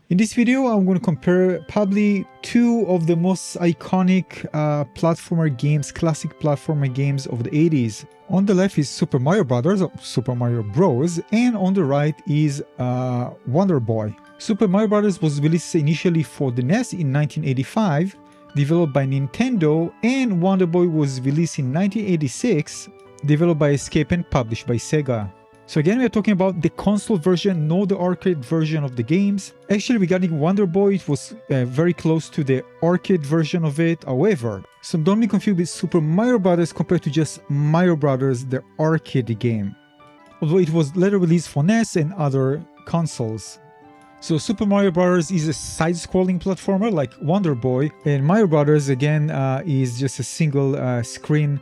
In this video, I'm going to compare probably two of the most iconic platformer games, classic platformer games of the 80s. On the left is Super Mario Brothers, or Super Mario Bros, and on the right is Wonder Boy. Super Mario Brothers was released initially for the NES in 1985, developed by Nintendo, and Wonder Boy was released in 1986, developed by Escape and published by Sega. So again, we are talking about the console version, not the arcade version of the games. Actually, regarding Wonder Boy, it was very close to the arcade version of it. However, so don't be confused with Super Mario Brothers compared to just Mario Brothers, the arcade game. Although it was later released for NES and other consoles. So Super Mario Bros. Is a side-scrolling platformer like Wonder Boy, and Mario Bros. Again is just a single screen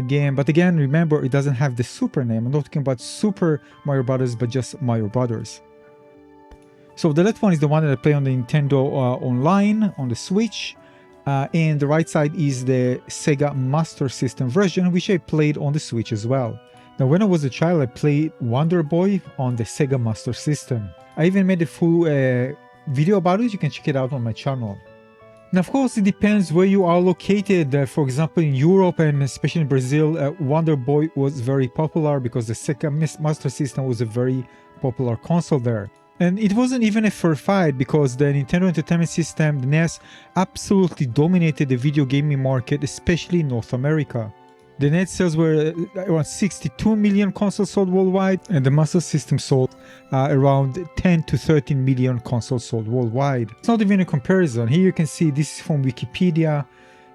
game. But again, remember, it doesn't have the Super name. I'm not talking about Super Mario Bros., but just Mario Brothers. So the left one is the one that I play on the Nintendo Online on the Switch, and the right side is the Sega Master System version, which I played on the Switch as well. Now, when I was a child, I played Wonder Boy on the Sega Master System. I even made a full video about it. You can check it out on my channel. Now, of course, it depends where you are located. For example, in Europe and especially in Brazil, Wonder Boy was very popular because the Sega Master System was a very popular console there. And it wasn't even a fair fight because the Nintendo Entertainment System, the NES, absolutely dominated the video gaming market, especially in North America. The net sales were around 62 million consoles sold worldwide, and the Master System sold around 10 to 13 million consoles sold worldwide. It's not even a comparison. Here you can see, this is from Wikipedia,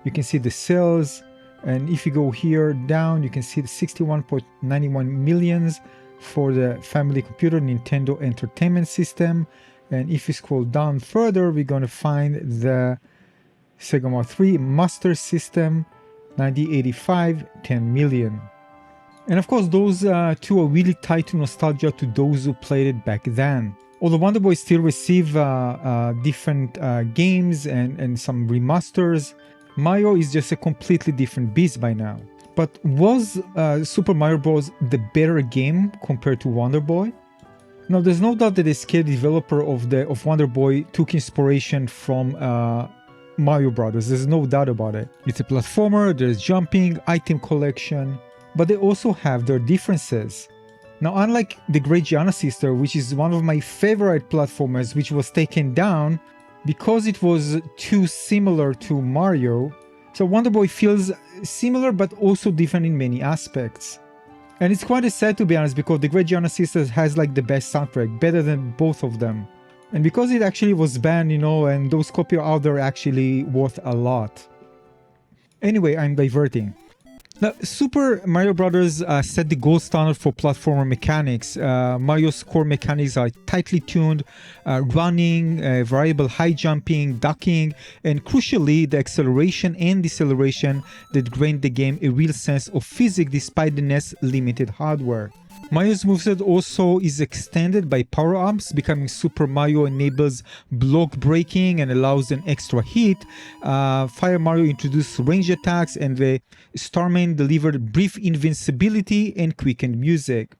you can see the sales, and if you go here down, you can see the 61.91 millions for the family computer Nintendo Entertainment System, and if you scroll down further, we're going to find the Sega Master System 1985, 10 million. And of course, those two are really tied to nostalgia to those who played it back then. Although Wonder Boy still receive different games and some remasters, Mario is just a completely different beast by now. But was Super Mario Bros. The better game compared to Wonder Boy? Now, there's no doubt that the scale developer of Wonder Boy took inspiration from Mario Brothers, there's no doubt about it. It's a platformer, there's jumping, item collection, but they also have their differences. Now, unlike the Great Giana Sister, which is one of my favorite platformers, which was taken down because it was too similar to Mario, so Wonder Boy feels similar but also different in many aspects. And it's quite sad, to be honest, because the Great Giana Sisters has like the best soundtrack, better than both of them. And because it actually was banned, you know, and those copies out there actually worth a lot. Anyway, I'm diverting. Now, Super Mario Bros. Set the gold standard for platformer mechanics. Mario's core mechanics are tightly tuned, running, variable high jumping, ducking, and crucially, the acceleration and deceleration that grant the game a real sense of physics despite the NES limited hardware. Mario's moveset also is extended by power-ups, becoming Super Mario enables block breaking and allows an extra hit. Fire Mario introduced range attacks, and the Starman delivered brief invincibility and quickened music.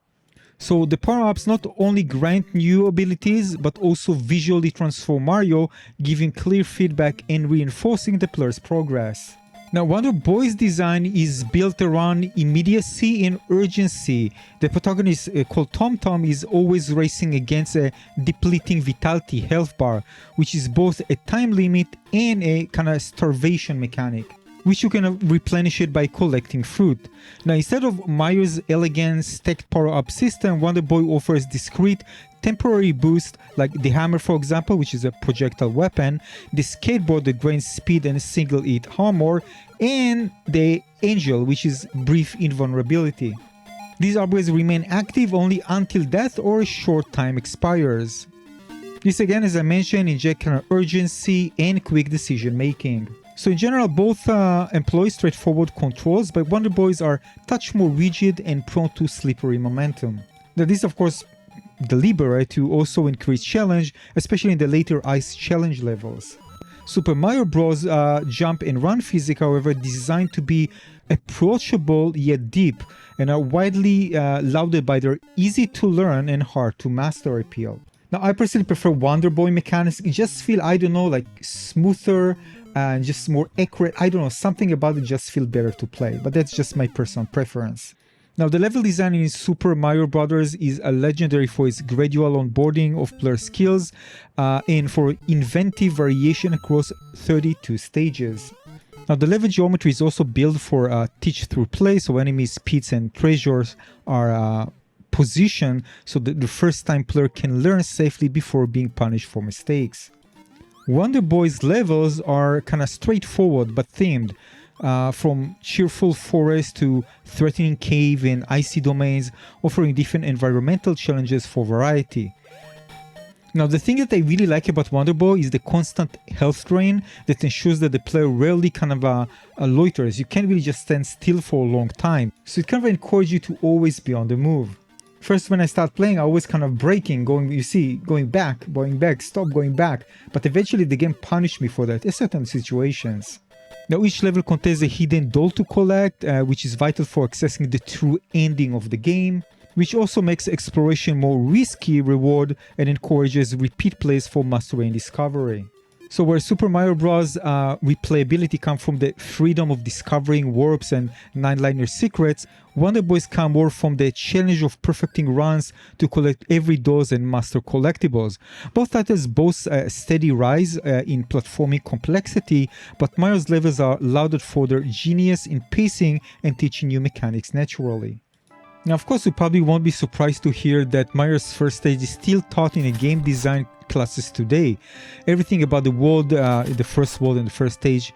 So the power-ups not only grant new abilities, but also visually transform Mario, giving clear feedback and reinforcing the player's progress. Now, Wonder Boy's design is built around immediacy and urgency. The protagonist, called Tom Tom, is always racing against a depleting vitality health bar, which is both a time limit and a kind of starvation mechanic, which you can replenish it by collecting fruit. Now, instead of Mario's elegant stacked power-up system, Wonder Boy offers discrete temporary boost, like the hammer, for example, which is a projectile weapon, the skateboard that grants speed and single hit armor, and the angel, which is brief invulnerability. These upgrades remain active only until death or a short time expires. This again, as I mentioned, inject kind of urgency and quick decision making. So in general, both employ straightforward controls, but Wonder Boys are a touch more rigid and prone to slippery momentum. Now, this of course deliberate to also increase challenge, especially in the later ice challenge levels. Super Mario Bros. Jump and run physics, however, designed to be approachable yet deep, and are widely lauded by their easy to learn and hard to master appeal. Now, I personally prefer Wonder Boy mechanics. It just feel, I don't know, like smoother and just more accurate. I don't know, something about it just feel better to play, but that's just my personal preference. Now, the level design in Super Mario Bros. Is legendary for its gradual onboarding of player skills and for inventive variation across 32 stages. Now, the level geometry is also built for teach through play, so enemies, pits, and treasures are positioned so that the first time player can learn safely before being punished for mistakes. Wonder Boy's levels are kind of straightforward but themed, from cheerful forest to threatening cave and icy domains, offering different environmental challenges for variety. Now, the thing that I really like about Wonder Boy is the constant health drain that ensures that the player rarely kind of loiters. You can't really just stand still for a long time, so it kind of encourages you to always be on the move. First, when I start playing, I always kind of braking, going back, stop, going back. But eventually the game punished me for that in certain situations. Now, each level contains a hidden doll to collect, which is vital for accessing the true ending of the game, which also makes exploration more risky reward and encourages repeat plays for mastery and discovery. So where Super Mario Bros. Replayability comes from the freedom of discovering warps and nine-liner secrets, Wonder Boys come more from the challenge of perfecting runs to collect every dose and master collectibles. Both titles boast a steady rise in platforming complexity, but Mario's levels are lauded for their genius in pacing and teaching new mechanics naturally. Now, of course, you probably won't be surprised to hear that Mario's first stage is still taught in a game design classes today. Everything about the world, the first world and the first stage,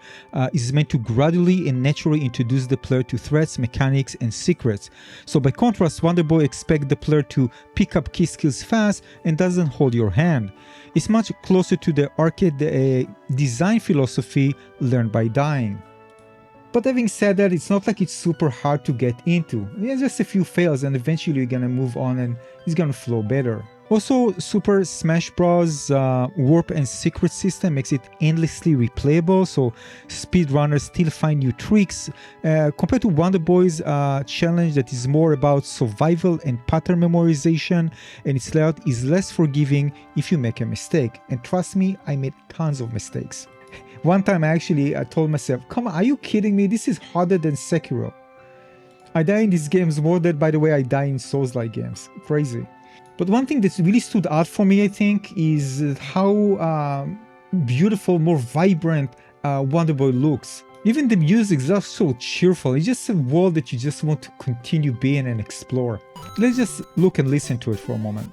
is meant to gradually and naturally introduce the player to threats, mechanics, and secrets. So by contrast, Wonder Boy expects the player to pick up key skills fast and doesn't hold your hand. It's much closer to the arcade design philosophy learned by dying. But having said that, it's not like it's super hard to get into. There's just a few fails and eventually you're gonna move on and it's gonna flow better. Also, Super Smash Bros. Warp and secret system makes it endlessly replayable, so speedrunners still find new tricks, compared to Wonder Boy's challenge that is more about survival and pattern memorization, and its layout is less forgiving if you make a mistake. And trust me, I made tons of mistakes. One time I told myself, come on, are you kidding me? This is harder than Sekiro. I die in these games more than, by the way, I die in Souls-like games. Crazy. But one thing that's really stood out for me, I think, is how beautiful, more vibrant Wonder Boy looks. Even the music is just so cheerful. It's just a world that you just want to continue being and explore. Let's just look and listen to it for a moment.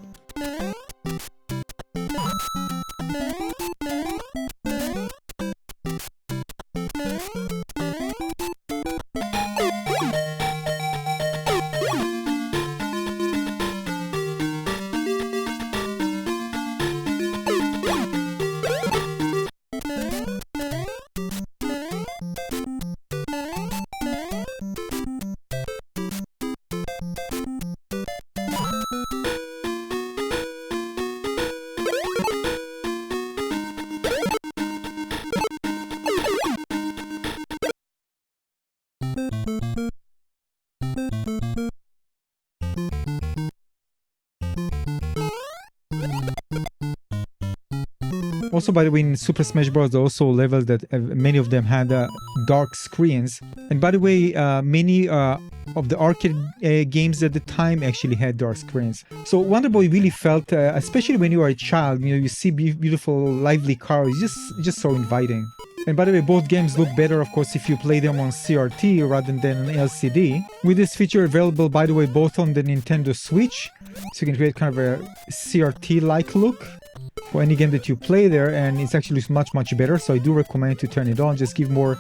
Also, by the way, in Super Smash Bros. There are also levels that many of them had dark screens. And by the way, many of the arcade games at the time actually had dark screens. So Wonder Boy really felt, especially when you are a child, you see beautiful, lively cars, just so inviting. And by the way, both games look better, of course, if you play them on CRT rather than an LCD. With this feature available, by the way, both on the Nintendo Switch, so you can create kind of a CRT-like look for any game that you play there, and it's actually much better, so I do recommend to turn it on. Just give more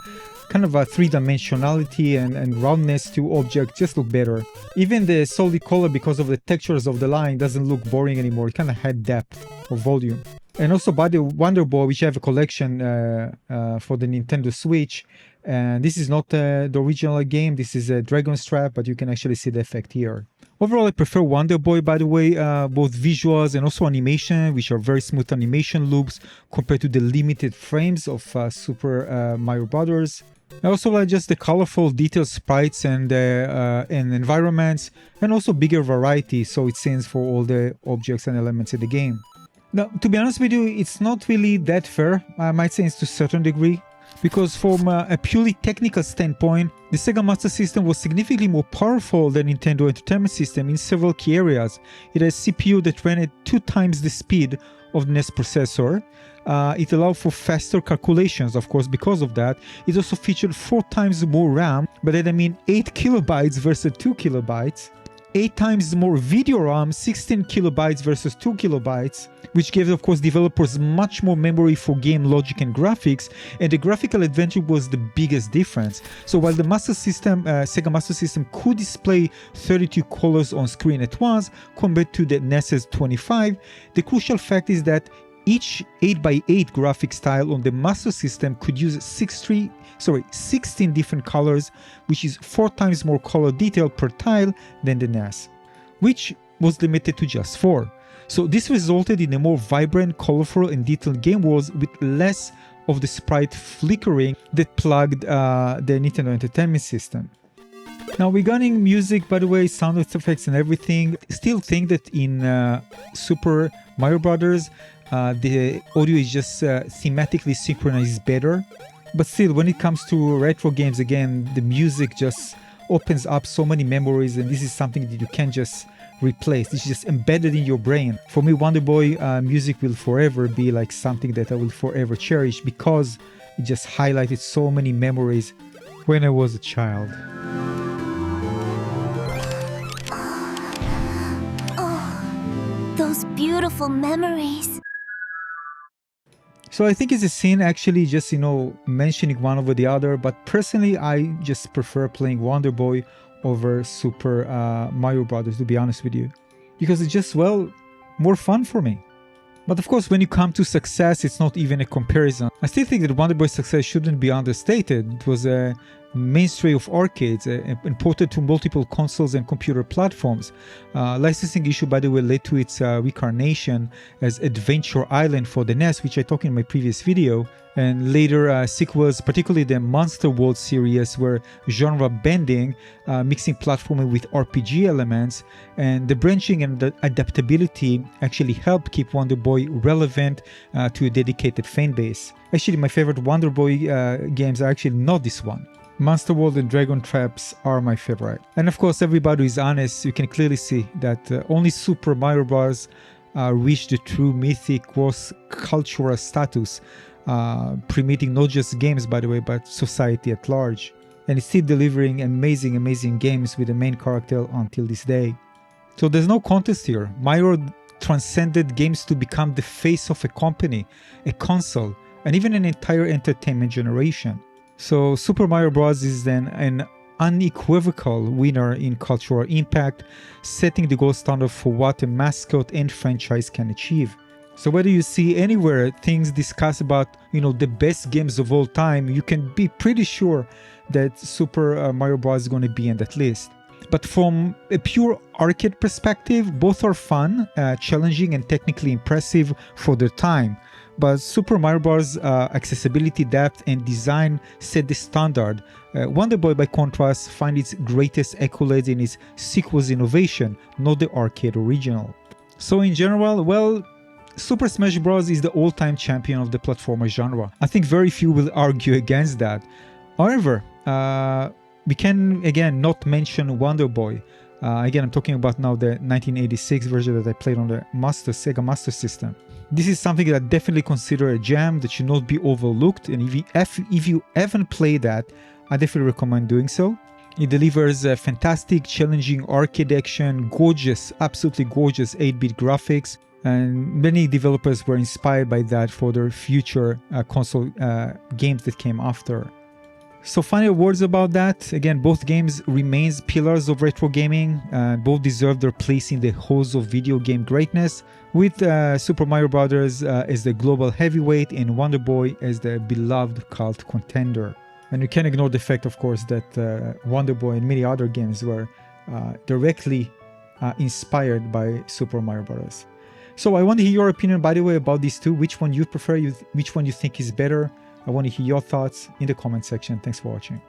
kind of a three-dimensionality and roundness to objects, just look better. Even the solid color, because of the textures of the line, doesn't look boring anymore. It kind of had depth or volume. And also by the Wonder Boy, which I have a collection for the Nintendo Switch, and this is not the original game, this is a Dragon Strap, but you can actually see the effect here. Overall, I prefer Wonder Boy, by the way, both visuals and also animation, which are very smooth animation loops compared to the limited frames of Super Mario Bros. I also like just the colorful, detailed sprites and environments, and also bigger variety, so it stands for all the objects and elements in the game. Now, to be honest with you, it's not really that fair. I might say it's to a certain degree. Because from a purely technical standpoint, the Sega Master System was significantly more powerful than Nintendo Entertainment System in several key areas. It has CPU that ran at 2 times the speed of the NES processor. It allowed for faster calculations, of course, because of that. It also featured 4 times more RAM, but then I mean 8 kilobytes versus 2 kilobytes. 8 times more video RAM, 16 kilobytes versus 2 kilobytes, which gave, of course, developers much more memory for game logic and graphics, and the graphical advantage was the biggest difference. So while the Master System, Sega Master System could display 32 colors on screen at once, compared to the NES's 25, the crucial fact is that each 8x8 graphic style on the Master System could use 16 different colors, which is 4 times more color detail per tile than the NES, which was limited to just 4. So this resulted in a more vibrant, colorful and detailed game worlds with less of the sprite flickering that plagued the Nintendo Entertainment System. Now regarding music, by the way, sound effects and everything, still think that in Super Mario Brothers, the audio is just thematically synchronized better. But still, when it comes to retro games, again, the music just opens up so many memories, and this is something that you can't just replace. It's just embedded in your brain. For me, Wonder Boy music will forever be like something that I will forever cherish because it just highlighted so many memories when I was a child. Oh, those beautiful memories. So I think it's a sin actually just, mentioning one over the other, but personally I just prefer playing Wonder Boy over Super Mario Brothers, to be honest with you, because it's just, well, more fun for me. But of course, when you come to success, it's not even a comparison. I still think that Wonder Boy's success shouldn't be understated. It was a mainstay of arcades and ported to multiple consoles and computer platforms. Licensing issue, by the way, led to its reincarnation as Adventure Island for the NES, which I talked in my previous video, and later sequels, particularly the Monster World series, were genre bending, mixing platforming with RPG elements, and the branching and the adaptability actually helped keep Wonder Boy relevant to a dedicated fan base. Actually, my favorite Wonder Boy games are actually not this one. Monster World and Dragon Traps are my favorite. And of course, everybody is honest, you can clearly see that only Super Mario Bros. Reached the true mythic cross-cultural status, permitting not just games, by the way, but society at large. And it's still delivering amazing games with the main character until this day. So there's no contest here. Mario transcended games to become the face of a company, a console, and even an entire entertainment generation. So Super Mario Bros. Is then an unequivocal winner in cultural impact, setting the gold standard for what a mascot and franchise can achieve. So whether you see anywhere things discussed about, the best games of all time, you can be pretty sure that Super Mario Bros. Is going to be in that list. But from a pure arcade perspective, both are fun, challenging and technically impressive for their time. But Super Mario Bros. Accessibility, depth and design set the standard. Wonder Boy, by contrast, finds its greatest accolades in its sequel's innovation, not the arcade original. So in general, well, Super Smash Bros. Is the all-time champion of the platformer genre. I think very few will argue against that. However, we can again not mention Wonder Boy. Again, I'm talking about now the 1986 version that I played on the Sega Master System. This is something that I definitely consider a gem that should not be overlooked, and if you haven't played that, I definitely recommend doing so. It delivers a fantastic, challenging arcade action, gorgeous, absolutely gorgeous 8-bit graphics, and many developers were inspired by that for their future console games that came after. So final words about that. Again, both games remains pillars of retro gaming. Both deserve their place in the halls of video game greatness, with Super Mario Bros. As the global heavyweight and Wonder Boy as the beloved cult contender. And you can't ignore the fact, of course, that Wonder Boy and many other games were directly inspired by Super Mario Bros. So I want to hear your opinion, by the way, about these two. Which one you prefer, which one you think is better. I want to hear your thoughts in the comment section. Thanks for watching.